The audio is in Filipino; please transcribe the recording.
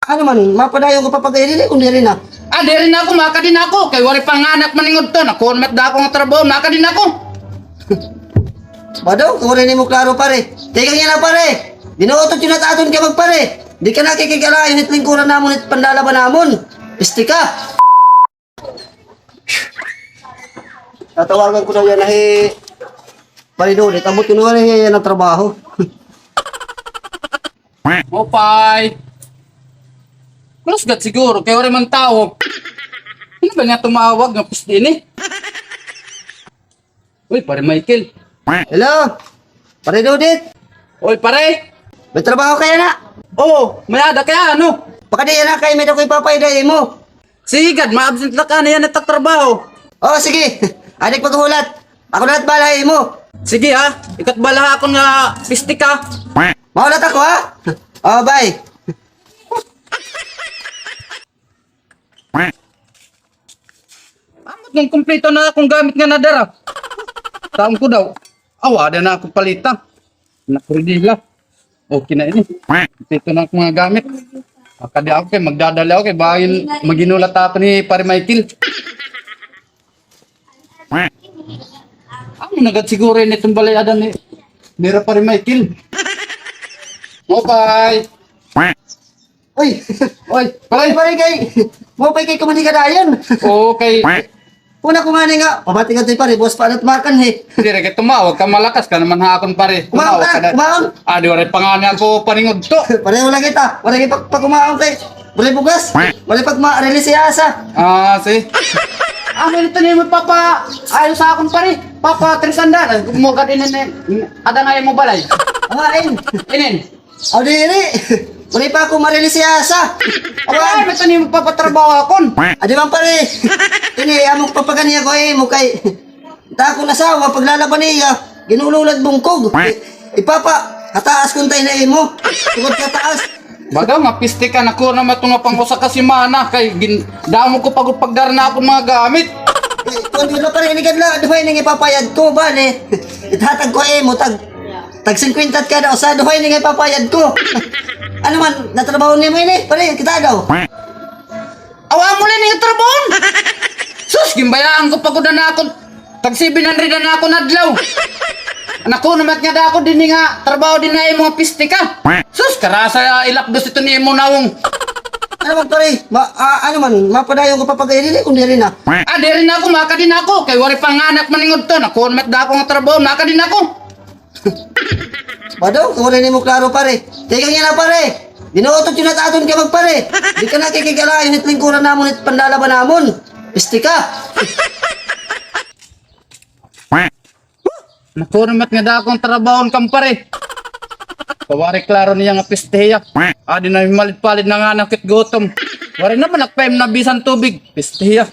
Ano man, mapadayon ko papagay kung di rin na. Ah, di rin ako, maka din ako. Kay wari panganak maningod to. Nakunmat da ako ng trabaho, maka din ako. Badaw, kung rin mo klaro pare. Teka nga na pare. Dinuotot yun at aton ka magpare. Di ka nakikigala, yun itlingkuran namon at pandalaban namon. Isti ka. Tatawagan ko na yan na parinunit. Abot ko na yan ang trabaho. Mopay. Plus gat siguro, kay wari man tao. Ano ba nga tumawag ng pistin eh? Uy, pare Michael. Hello? Parinunit? Uy, pare. May trabaho kaya na? Oo, may ada kaya ano? Baka di yan na kayo may na ko'y papayday mo. Sige, God, ma-absent na ka na yan at trabaho. Oh, sige. Adik paghulat. Ako lahat balay mo. Sige ha, ikat bala ako nga pisti ka. Maulat ako ha? Oh, bye. Amot ng kumpleto na akong gamit nga nadara. Taon ko daw. Awada na akong palitan. Nakridila. Okay na ini. Kumpleto na akong mga gamit. Akadi ako kay magdadala ako kay bahin maginulat ako ni Pare Michael. Ang nagad siguro yun itong balayadan ni Mira Pare Michael. Mopay! Uy, Oy, pare pare! pare kay. Mo pa kay kumani ka dayon. Okay. Una ko nga nga, pabati ka tayo pare, boss pa at makan he. Hindi rin tumawag ka malakas ka naman hakon pare. Kumaon ka, na. kumaon. Ah, di wala pangani ako paningod to. Pareho lang kita, pareho pag kumaon kay. Wala bugas, wala pag ma-release si asa. Ah, si. Ah, may nito mo papa. Ayos sa akon pare. Papa Trisanda, gumugad inin ada nga mo balay. Ain, Inin. aw diri. Wala pa ako ma-release si asa. Ay, may tani mo papatrabaho akon. Adi man pare. Ini among papaganiya ko mo kay. Ta ko nasawa paglalaban niya, ginululad bungkog. Ipapa, kataas kun tay na imo. Tugod kataas. Baga mapiste ka na ko na matunga pang usa ka semana kay damo ko pagod pagdarna akong mga gamit. Kung di na pare ni kadla, duhay ning ipapayad ko ba ni. Itatag ko mo tag 50 ka daw sa duhay ning ipapayad ko. Ano man, natrabaho ni mo ini, pare kita daw. Awa mo lang yung trabon! Sus, gimbayaan ko pagod na ako. Tag 700 na ako nadlaw. Anak ko naman nga da ako din nga trabaho din na yung mga piste ka. Sus, karasa ilapdos ito ni mo nawong. Ano man pare, ano man, mapadayon ko papagay kung di rin na. Ah, di rin ako, maka din ako. Kay wari panganak maningod to. Nakunmat da ako ng trabaho, maka din ako. Badaw, kung rin mo klaro pare. Teka nga na pare. Dinuotot yun at aton ka magpare. Di ka nakikigala, yun itlingkuran namon at pandalaban namon. Isti ka. Nakunmat nga da akong trabaho ng pare. Kawari klaro niya nga pisteya. Ah, di na malit-palit na nga nakit gutom. Wari naman nakpaim na bisan tubig. Pisteya.